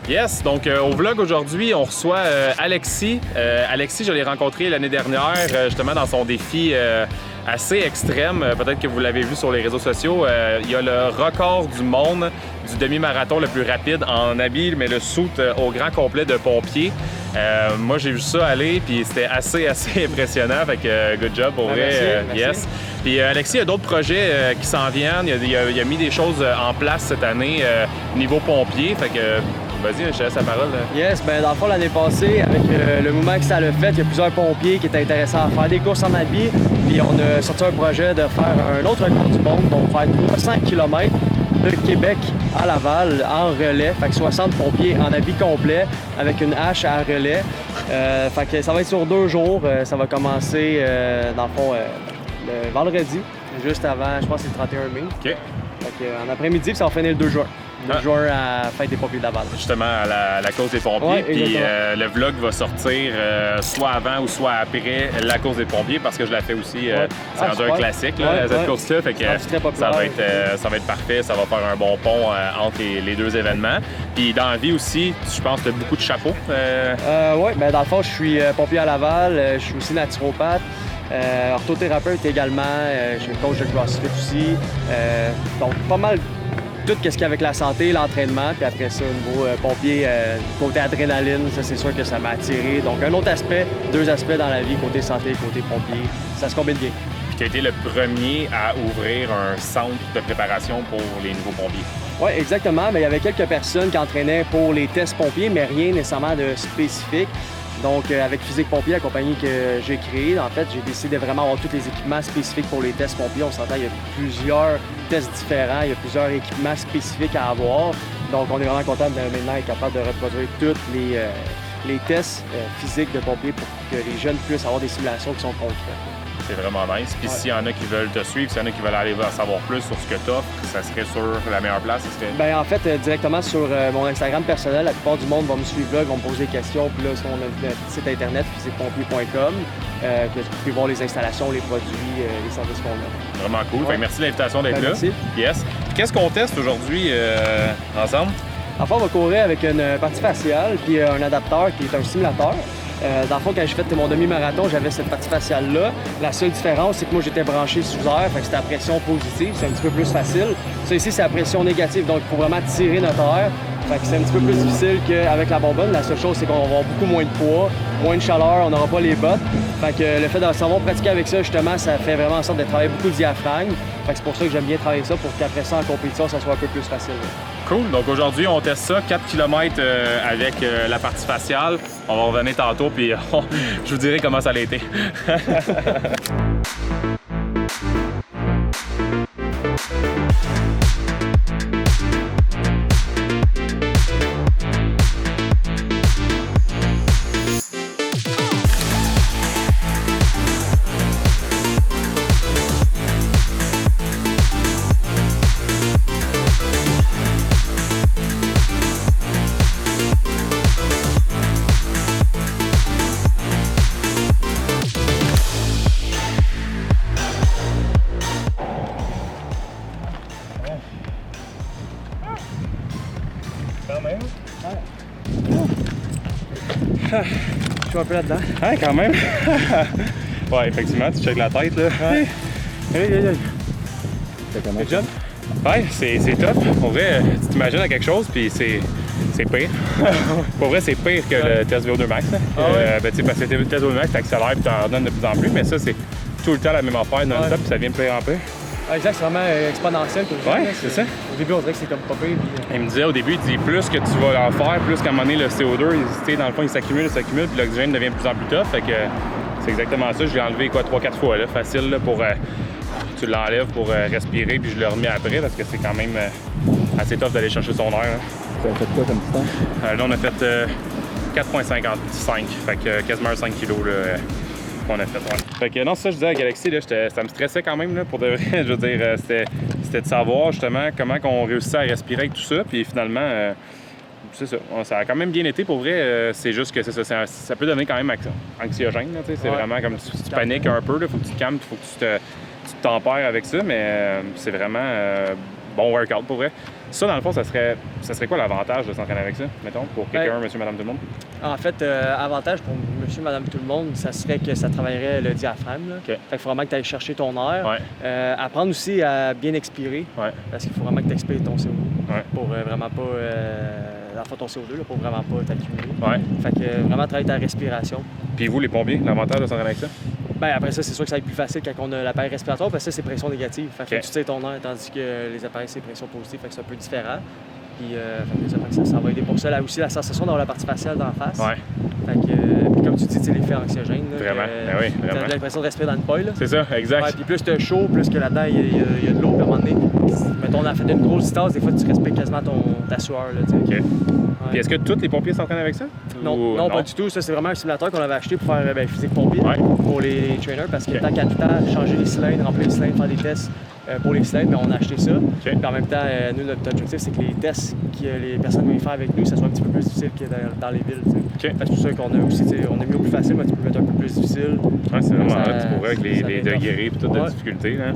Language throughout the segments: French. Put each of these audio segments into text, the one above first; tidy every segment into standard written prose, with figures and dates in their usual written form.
Yes, donc au vlog aujourd'hui, on reçoit Alexis. Alexis, je l'ai rencontré l'année dernière, justement dans son défi assez extrême. Peut-être que vous l'avez vu sur les réseaux sociaux. Il y a le record du monde du demi-marathon le plus rapide en habit, mais le suit au grand complet de pompier. Moi, j'ai vu ça aller, puis c'était assez impressionnant. Fait que good job, pour vrai. Merci. Yes. Puis Alexis, il y a d'autres projets qui s'en viennent. Il a mis des choses en place cette année niveau pompier. Fait que vas-y, je te laisse la parole. Yes, ben dans le fond, l'année passée, avec le mouvement que ça l'a fait, il y a plusieurs pompiers qui étaient intéressés à faire des courses en habit. Puis on a sorti un projet de faire un autre record du monde, donc faire 300 km de Québec à Laval en relais. Fait que 60 pompiers en habit complet avec une hache à relais. Fait que ça va être sur 2 jours. Ça va commencer, dans le fond, le vendredi, juste avant, je pense que c'est le 31 mai. OK. Fait que, en après-midi, puis ça va finir le 2 juin. Le juin à Fête des pompiers de Laval. Justement, à la course des pompiers. Ouais, puis le vlog va sortir soit avant ou soit après la course des pompiers parce que je la fais aussi. C'est rendu un classique, là, cette course-là. Fait que ça va être parfait. Ça va faire un bon pont entre les deux événements. Puis dans la vie aussi, je pense que tu as beaucoup de chapeaux. Oui, ben dans le fond, je suis pompier à Laval. Je suis aussi naturopathe. Orthothérapeute également. Je suis coach de CrossFit aussi. Donc, pas mal tout ce qu'il y a avec la santé, l'entraînement, puis après ça, au niveau pompier, côté adrénaline, ça c'est sûr que ça m'a attiré. Donc un autre aspect, 2 aspects dans la vie, côté santé, côté pompier, ça se combine bien. Puis tu as été le premier à ouvrir un centre de préparation pour les nouveaux pompiers. Oui, exactement. Mais il y avait quelques personnes qui entraînaient pour les tests pompiers, mais rien nécessairement de spécifique. Donc, avec Physique Pompier, la compagnie que j'ai créée, en fait, j'ai décidé de vraiment avoir tous les équipements spécifiques pour les tests pompiers. On s'entend, il y a plusieurs tests différents, il y a plusieurs équipements spécifiques à avoir. Donc, on est vraiment content de maintenant être capable de reproduire tous les tests physiques de pompiers pour que les jeunes puissent avoir des simulations qui sont concrètes. C'est vraiment nice. Puis s'il y en a qui veulent te suivre, s'il y en a qui veulent aller en savoir plus sur ce que tu offres, ça serait sur la meilleure place? Bien, en fait, directement sur mon Instagram personnel, la plupart du monde va me suivre là, ils vont me poser des questions. Puis là, on a notre site internet, physiquepompier.com, que vous pouvez voir les installations, les produits, les services qu'on a. Vraiment cool. Fait que merci de l'invitation d'être là. Merci. Yes. Puis qu'est-ce qu'on teste aujourd'hui ensemble? En fait, on va courir avec une partie faciale puis un adapteur qui est un simulateur. Dans le fond, quand j'ai fait mon demi-marathon, j'avais cette partie faciale-là. La seule différence, c'est que moi, j'étais branché sous air, fait que c'était à pression positive, c'est un petit peu plus facile. Ça ici, c'est à pression négative, donc il faut vraiment tirer notre air. Fait que c'est un petit peu plus difficile qu'avec la bonbonne. La seule chose, c'est qu'on va avoir beaucoup moins de poids, moins de chaleur, on n'aura pas les bottes. Fait que le fait de savoir pratiquer avec ça, justement, ça fait vraiment en sorte de travailler beaucoup le diaphragme. Fait que c'est pour ça que j'aime bien travailler ça, pour qu'après ça, en compétition, ça soit un peu plus facile. Cool. Donc aujourd'hui, on teste ça, 4 km avec la partie faciale. On va revenir tantôt, puis je vous dirai comment ça a été. Quand même. Je suis un peu là-dedans. Ouais, quand même. Ouais, effectivement, tu checkes la tête, là. Ouais. Hey. C'est job? Ouais, c'est top. Pour vrai, tu t'imagines à quelque chose, puis c'est pire. Pour vrai, c'est pire que le test VO2 Max. Ben, tu sais, parce que le test VO2 Max, t'accélères puis t'en donnes de plus en plus, mais ça, c'est tout le temps la même affaire non-stop, puis ça devient de pire en pire. Exact, c'est vraiment exponentiel. Ouais, c'est ça. Au début, on dirait que c'est comme pas pire. Il me disait au début, il dit plus que tu vas en faire, plus qu'à un moment donné, le CO2, dans le fond, il s'accumule, puis l'oxygène devient de plus en plus tough. Fait que c'est exactement ça. Je l'ai enlevé 3-4 fois, là, facile, là, pour. Tu l'enlèves pour respirer, puis je le remets après, parce que c'est quand même assez tough d'aller chercher son air. Là. Ça a fait quoi comme temps? Là, on a fait 4,55, fait que quasiment 5 kilos là, qu'on a fait. Ouais. Fait que non, ça, je disais à Galaxy, là, ça me stressait quand même, là, pour de vrai. Je veux dire, c'était de savoir justement comment on réussissait à respirer avec tout ça, puis finalement, c'est ça. Ça a quand même bien été pour vrai. C'est juste que c'est ça, ça peut devenir quand même anxiogène. C'est vraiment comme tu paniques un peu, il faut que tu te calmes, il faut que tu te tempères avec ça, mais c'est vraiment bon workout pour vrai. Ça, dans le fond, ça serait quoi l'avantage de s'entraîner avec ça, mettons, pour quelqu'un, monsieur, madame, tout le monde? En fait, avantage pour monsieur, madame, tout le monde, ça serait que ça travaillerait le diaphragme. Là. Okay. Fait qu'il faut vraiment que tu ailles chercher ton air. Ouais. Apprendre aussi à bien expirer. Ouais. Parce qu'il faut vraiment que tu expires ton CO2. Ouais. Pour vraiment pas... dans le fond, ton CO2, là, pour vraiment pas t'accumuler. Ouais. Fait que vraiment travailler ta respiration. Puis vous, les pompiers, l'avantage de s'entraîner avec ça? Ben après ça, c'est sûr que ça va être plus facile quand on a l'appareil respiratoire parce que ça, c'est pression négative. Fait que Okay. tu tires ton air, tandis que les appareils, c'est pression positive. Fait que c'est un peu différent. Puis fait que ça va aider pour ça. Là aussi, la sensation d'avoir la partie faciale d'en face. Ouais. Fait que, puis comme tu dis, l'effet anxiogène. Là, Vraiment. Ben oui, vraiment. T'as l'impression de respirer dans une paille. Là. C'est ça, exact. Ouais, puis plus t'as chaud, plus que là-dedans, il y a de l'eau. Puis à un moment donné, mettons, on a fait une grosse distance, des fois, tu respires quasiment ta sueur. Là, OK. Ouais. Puis est-ce que tous les pompiers s'entraînent avec ça? Non, Ou... non, pas du tout. Ça, c'est vraiment un simulateur qu'on avait acheté pour faire physique pompier Ouais. pour les trainers parce que tant qu'à tout le temps changer les cylindres, remplir les cylindres, faire des tests pour les cylindres, mais on a acheté ça. Okay. Puis en même temps, nous, notre objectif, c'est que les tests que les personnes viennent faire avec nous, ça soit un petit peu plus difficile que dans les villes. Okay. Fait que c'est pour ça qu'on a aussi, on a mis au plus facile, mais tu peux mettre un peu plus difficile. Ouais, c'est vraiment Ça- hot pour vrai, avec les ça vient degrés et toutes les Ouais. difficultés. Hein.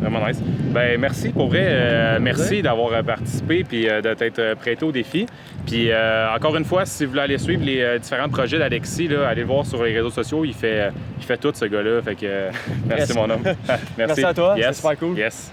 Vraiment nice. Ben merci pour vrai. Merci d'avoir participé puis de t'être prêté au défi. Puis encore une fois, si vous voulez aller suivre les différents projets d'Alexis, là, allez le voir sur les réseaux sociaux. Il fait tout ce gars-là. Fait que merci Yes. mon homme. Merci à toi, Yes. c'est super cool. Yes.